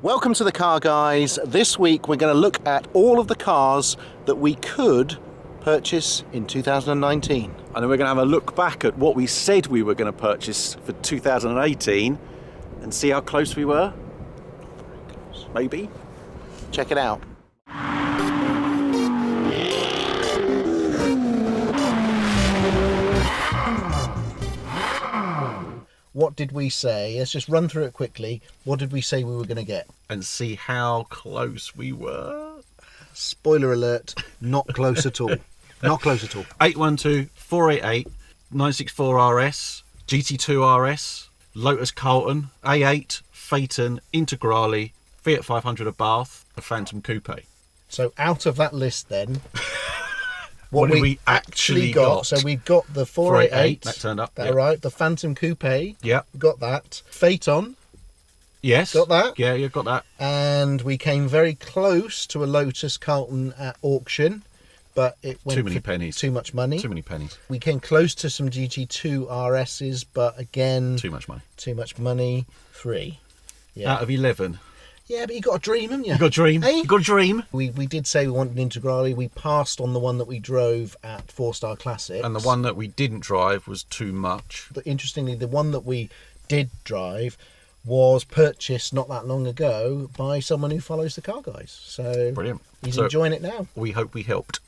Welcome to the Car Guys. This week we're going to look at all of the cars that we could purchase in 2019. And then we're going to have a look back at what we said we were going to purchase for 2018 and see how close we were. Maybe. Check it out. What did we say? Let's just run through it quickly. What did we say we were going to get? And see how close we were. Spoiler alert, not close at all. Not close at all. 812, 488, 964 RS, GT2 RS, Lotus Carlton, A8, Phaeton, Integrale, Fiat 500 of Bath, a Phantom Coupe. So out of that list then, what we actually got. So we've got the 488. That turned up. That right. The Phantom Coupe. Yeah. Got that. Phaeton. Yes. Got that. Yeah, you got that. And we came very close to a Lotus Carlton at auction, but it went Too many for pennies. Too much money. Too many pennies. We came close to some GT2 RSs, but again, Too much money. Too much money. 3. Yeah. Out of 11. Yeah, but you got a dream, haven't you? You got a dream. Hey? You got a dream. We did say we wanted an Integrale. We passed on the one that we drove at 4-Star Classics. And the one that we didn't drive was too much. But interestingly, the one that we did drive was purchased not that long ago by someone who follows the Car Guys. So Brilliant. He's So enjoying it now. We hope we helped.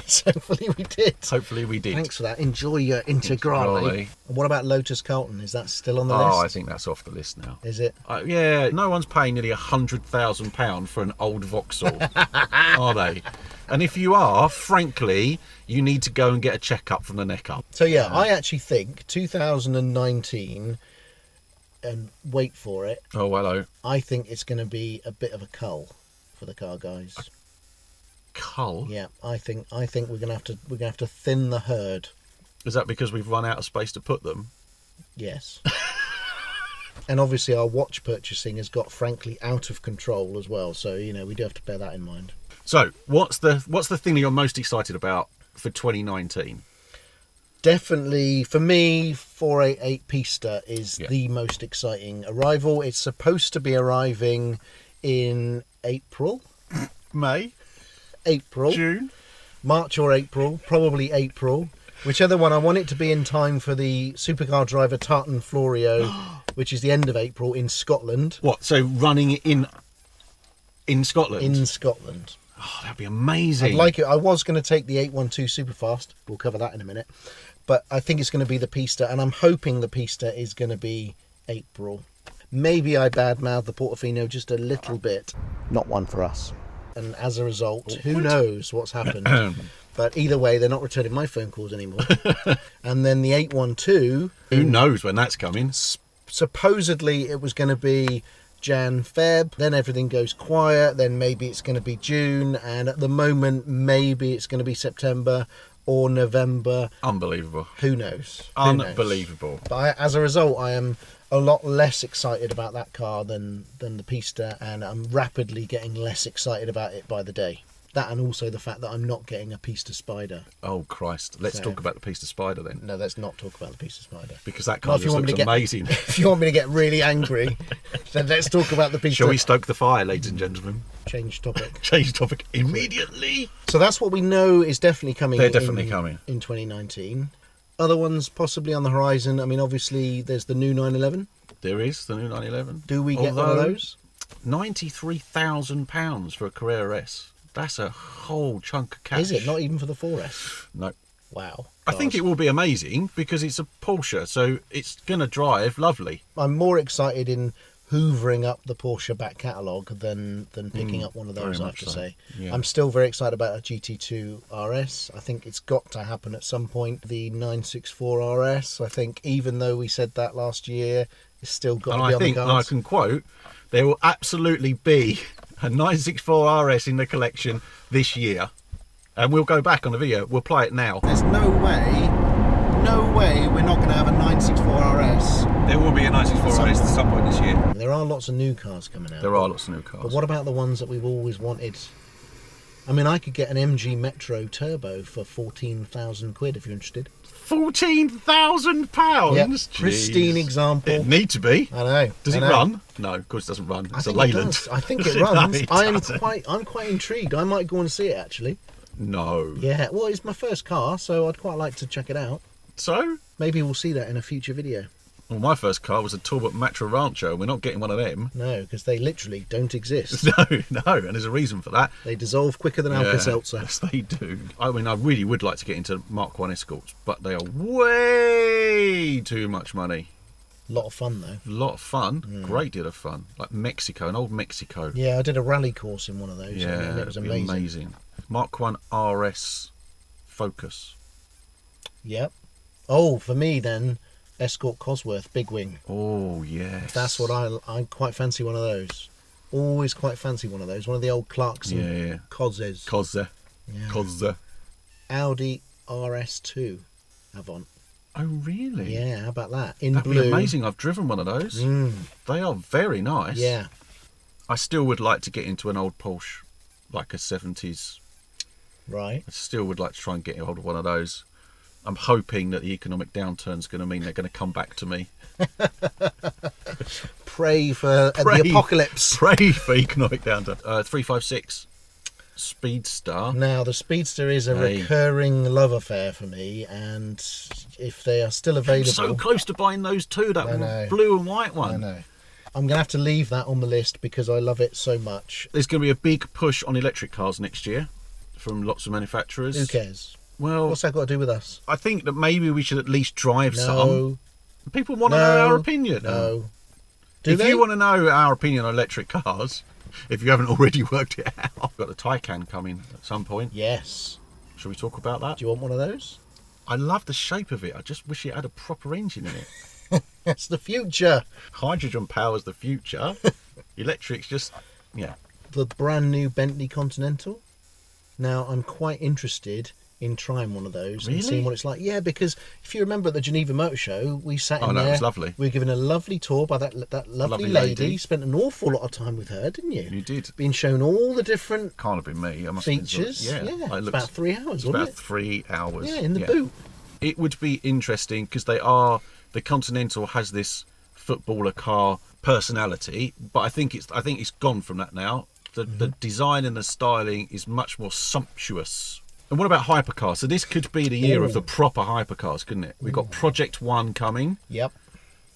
So hopefully we did. Hopefully we did. Thanks for that. Enjoy your Integrale. And what about Lotus Carlton? Is that still on the list? Oh, I think that's off the list now. Is it? Yeah, no one's paying nearly £100,000 for an old Vauxhall, are they? And if you are, frankly, you need to go and get a checkup from the neck up. So yeah, I actually think 2019, and wait for it. Oh, hello. I think it's going to be a bit of a cull for the Car Guys. Cull? Yeah, I think we're gonna have to thin the herd. Is that because we've run out of space to put them? Yes. And obviously our watch purchasing has got frankly out of control as well. So we do have to bear that in mind. So what's the thing that you're most excited about for 2019? Definitely for me, 488 Pista is the most exciting arrival. It's supposed to be arriving in April, June, March or April, probably April. Whichever one. I want it to be in time for the supercar driver Tartan Florio, which is the end of April in Scotland. What? So running in Scotland? In Scotland. Oh, that'd be amazing. I'd like it. I was going to take the 812 Superfast. We'll cover that in a minute. But I think it's going to be the Pista, and I'm hoping the Pista is going to be April. Maybe I badmouth the Portofino just a little bit. Not one for us. And as a result, who knows what's happened. But either way, they're not returning my phone calls anymore. And then the 812... Who knows when that's coming? Supposedly it was going to be Jan, Feb. Then everything goes quiet. Then maybe it's going to be June. And at the moment, maybe it's going to be September or November. Unbelievable. Who knows? Unbelievable. But as a result, I am a lot less excited about that car than the Pista, and I'm rapidly getting less excited about it by the day. That, and also the fact that I'm not getting a Pista Spider. Oh Christ! Let's talk about the Pista Spider then. No, let's not talk about the Pista Spider, because that car just looks amazing. If you want me to get really angry, then let's talk about the Pista. Shall we stoke the fire, ladies and gentlemen? Change topic. Change topic immediately. So that's what we know is definitely coming. They're definitely coming in 2019. Other ones possibly on the horizon. I mean, obviously there's the new 911. There is the new 911. Do we get one of those? £93,000 for a Carrera S. That's a whole chunk of cash. Is it? Not even for the 4S? No. Wow. I think it will be amazing because it's a Porsche, so it's going to drive lovely. I'm more excited in hoovering up the Porsche back catalogue than picking up one of those, I have to say. Yeah. I'm still very excited about a GT2 RS. I think it's got to happen at some point. The 964 RS, I think, even though we said that last year, it's still got to be on the cards. And I can quote, there will absolutely be a 964 RS in the collection this year. And we'll go back on the video. We'll play it now. There's no way we're not going to have a 964 RS. There will be a 964 RS at some point this year. There are lots of new cars coming out. There are lots of new cars. But what about the ones that we've always wanted? I mean, I could get an MG Metro Turbo for 14,000 quid if you're interested. £14,000. Yep, Jeez. pristine example. It need to be. I know. Does I it know. run? No, of course it doesn't run. It's a I think Leyland. it does. I think it No, runs. it I'm doesn't. quite intrigued. I might go and see it actually. No. Yeah. Well, it's my first car, so I'd quite like to check it out. So? Maybe we'll see that in a future video. Well, my first car was a Talbot Matra Rancho, and we're not getting one of them. No, because they literally don't exist. No, and there's a reason for that. They dissolve quicker than Alka-Seltzer. Yes, they do. I mean, I really would like to get into Mark 1 Escorts, but they are way too much money. A lot of fun though. A lot of fun, great deal of fun. Like Mexico, an old Mexico. Yeah, I did a rally course in one of those. Yeah, and it was it'd be amazing. Mark 1 RS Focus. Yep. Oh, for me then, Escort Cosworth Big Wing. Oh, yes. That's what I quite fancy one of those. Always quite fancy one of those. One of the old Clarkson Cozzes. Cozze. Yeah. Cozze. Audi RS2 Avant. Oh, really? Yeah, how about that? In That'd blue. be amazing. I've driven one of those. They are very nice. Yeah. I still would like to get into an old Porsche, like a 70s. Right. I still would like to try and get hold of one of those. I'm hoping that the economic downturn's going to mean they're going to come back to me. Pray for the apocalypse. Pray for economic downturn. 356 Speedster. Now, the Speedster is a recurring love affair for me, and if they are still available... I'm so close to buying those two, that blue and white one. I know. I'm going to have to leave that on the list because I love it so much. There's going to be a big push on electric cars next year from lots of manufacturers. Who cares? Well, what's that got to do with us? I think that maybe we should at least drive some. People want to No. know our opinion. No. If you want to know our opinion on electric cars, if you haven't already worked it out, I've got the Taycan coming at some point. Yes. Shall we talk about that? Do you want one of those? I love the shape of it. I just wish it had a proper engine in it. It's the future. Hydrogen power's the future. Electric's just, yeah. The brand new Bentley Continental. Now, I'm quite interested in trying one of those and seeing what it's like. Yeah, because if you remember at the Geneva Motor Show, we sat in there. It was lovely. We were given a lovely tour by that lovely lady. Spent an awful lot of time with her, didn't you? You did. Being shown all the different Can't have been me. I must features. Have been, It's about 3 hours, wasn't about it? 3 hours. Yeah, in the boot. It would be interesting because the Continental has this footballer car personality, but I think it's gone from that now. The design and the styling is much more sumptuous. And what about hypercars? So this could be the year of the proper hypercars, couldn't it? We've got Project One coming. Yep.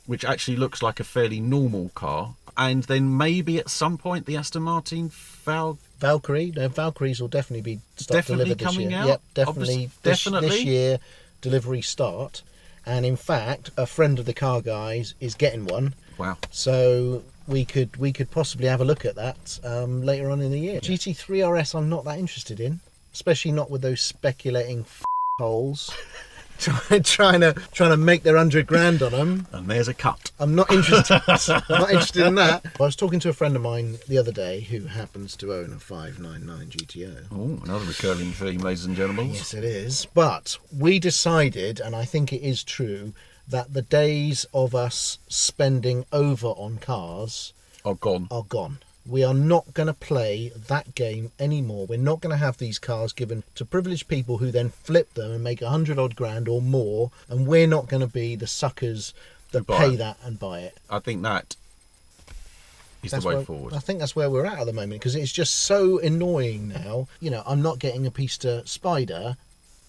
Which actually looks like a fairly normal car. And then maybe at some point the Aston Martin Valkyrie. No, Valkyries will definitely be delivered this coming year. out. Yep, definitely. This year, delivery start. And in fact, a friend of the Car Guys is getting one. Wow. So we could possibly have a look at that later on in the year. GT3 RS I'm not that interested in, especially not with those speculating holes trying to make their 100 grand on them. And there's a cut. I'm not interested. I'm not interested in that. I was talking to a friend of mine the other day who happens to own a 599 GTO. Oh, another recurring theme, ladies and gentlemen. Yes, it is. But we decided, and I think it is true, that the days of us spending over on cars are gone. We are not going to play that game anymore. We're not going to have these cars given to privileged people who then flip them and make 100 odd grand or more, and we're not going to be the suckers that pay that and buy it. I think that is the way forward. I think that's where we're at the moment, because it's just so annoying now. You know, I'm not getting a Pista Spider,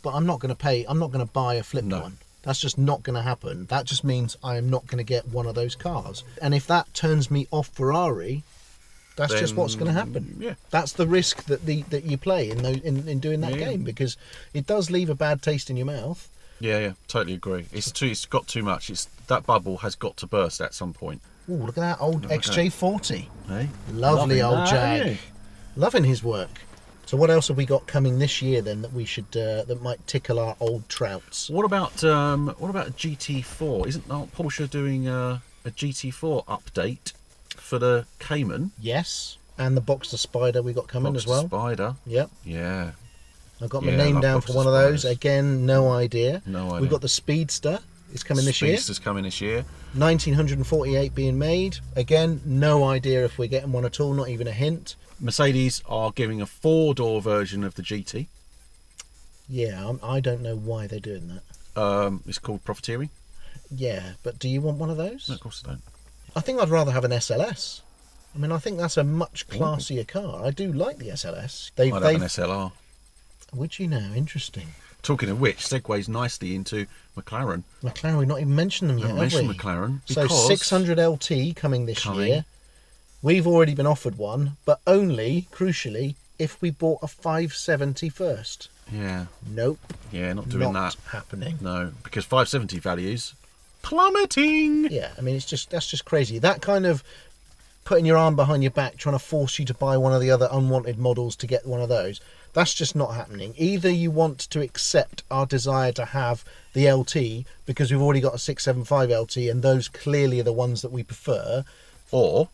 but I'm not going to buy a flipped one. That's just not going to happen. That just means I am not going to get one of those cars. And if that turns me off Ferrari, that's just what's going to happen. Yeah. That's the risk that you play in doing that game, because it does leave a bad taste in your mouth. Yeah, totally agree. It's got too much. That bubble has got to burst at some point. Ooh, look at that old XJ40. Hey? Lovely old Jag. Loving his work. So what else have we got coming this year then that we should that might tickle our old trouts? What about GT4? Isn't Porsche doing a GT4 update for the Cayman? Yes, and the Boxster Spider we got coming as well. Spider. Yep. Yeah. I got my name down for one of those. Again, no idea. We've got the Speedster. It's coming this year. Speedster's coming this year. 1948 being made. Again, no idea if we're getting one at all. Not even a hint. Mercedes are giving a 4-door version of the GT. Yeah, I don't know why they're doing that. It's called profiteering. Yeah, but do you want one of those? No, of course I don't. I think I'd rather have an SLS. I mean, I think that's a much classier car. I do like the SLS. I'd have an SLR. Would you now? Interesting. Talking of which, segues nicely into McLaren. McLaren, we've not even mentioned them yet, have mentioned we? McLaren So because 600 LT coming this year. We've already been offered one, but only, crucially, if we bought a 570 first. Yeah. Nope. Yeah, not doing Not that. happening. No, because 570 values plummeting. Yeah, I mean, that's just crazy. That kind of putting your arm behind your back, trying to force you to buy one of the other unwanted models to get one of those, that's just not happening. Either you want to accept our desire to have the LT because we've already got a 675 LT and those clearly are the ones that we prefer, or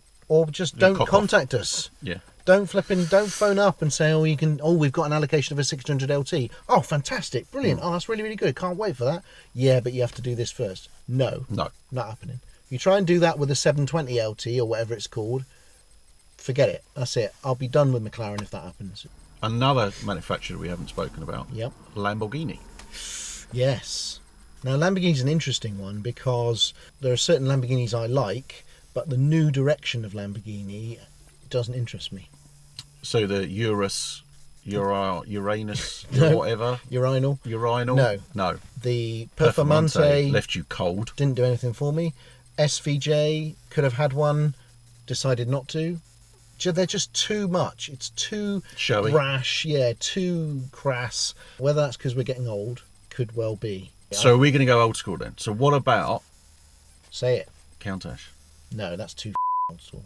just don't contact us. Yeah. Don't phone up and say, we've got an allocation of a 600 LT. Oh, fantastic, brilliant. Oh, that's really, really good. Can't wait for that. Yeah, but you have to do this first. No, not happening. You try and do that with a 720 LT or whatever it's called, forget it. That's it. I'll be done with McLaren if that happens. Another manufacturer we haven't spoken about. Yep. Lamborghini. Yes. Now, Lamborghini's an interesting one because there are certain Lamborghinis I like, but the new direction of Lamborghini doesn't interest me. So the Uranus, No. whatever. Urinal? No. The Performante left you cold. Didn't do anything for me. SVJ could have had one, decided not to. They're just too much. It's too showy, brash, too crass. Whether that's because we're getting old, could well be. So are we going to go old school then? So what about... Say it. Countach? No, that's too old school.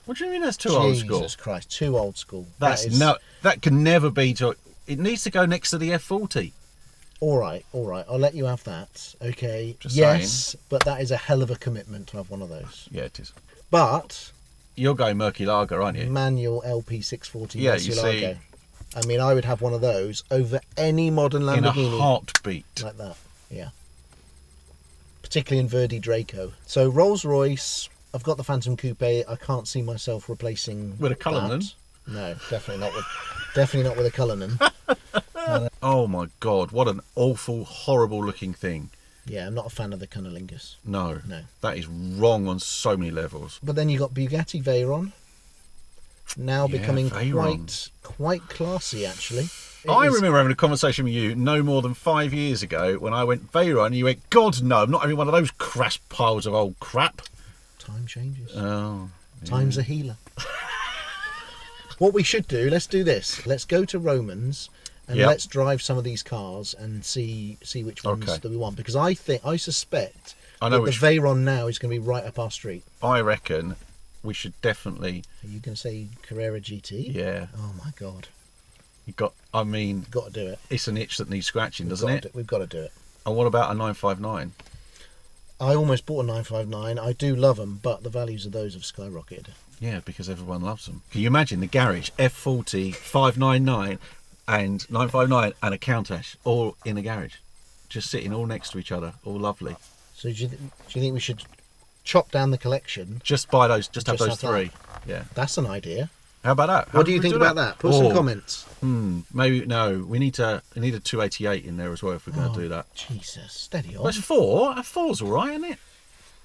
What do you mean that's too old school? Jesus Christ, too old school. That can never be... It needs to go next to the F40. All right, I'll let you have that. Okay, Just yes, saying. But that is a hell of a commitment to have one of those. Yeah, it is. But... You're going Murcielago, aren't you? Manual LP640 Yeah, you see. I mean, I would have one of those over any modern Lamborghini. In a heartbeat. Like that, yeah. Particularly in Verdi Draco. So Rolls-Royce, I've got the Phantom Coupe. I can't see myself replacing with a Cullinan. No, definitely not with a Cullinan. Oh my God! What an awful, horrible-looking thing. Yeah, I'm not a fan of the Cunnilingus. No, that is wrong on so many levels. But then you got Bugatti Veyron, now becoming quite classy, actually. I remember having a conversation with you no more than 5 years ago when I went Veyron, and you went, God, no, I'm not having one of those crass piles of old crap. Time changes. Oh. Yeah. Time's a healer. What we should do, let's do this. Let's go to Romans and let's drive some of these cars and see which ones that we want. Because I suspect that the Veyron now is going to be right up our street. I reckon we should definitely... Are you going to say Carrera GT? Yeah. Oh my God. You've got to do it. It's an itch that needs scratching, doesn't it? We've got to do it. And what about a 959? I almost bought a 959. I do love them, but the values of those have skyrocketed. Yeah, because everyone loves them. Can you imagine the garage, F40, 599 and 959 and a Countach all in the garage, just sitting all next to each other, all lovely. So do you think we should chop down the collection? Just buy those, just have those three. Yeah. That's an idea. How about that? What do you think about that? Put some comments. Maybe no. We need a 288 in there as well if we're going to do that. Jesus, steady on. Well, it's 4. A 4's all right, isn't it?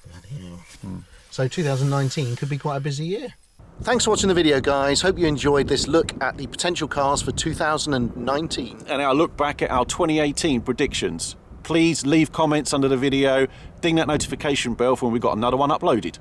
Bloody hell. So 2019 could be quite a busy year. Thanks for watching the video, guys. Hope you enjoyed this look at the potential cars for 2019. And our look back at our 2018 predictions. Please leave comments under the video. Ding that notification bell for when we've got another one uploaded.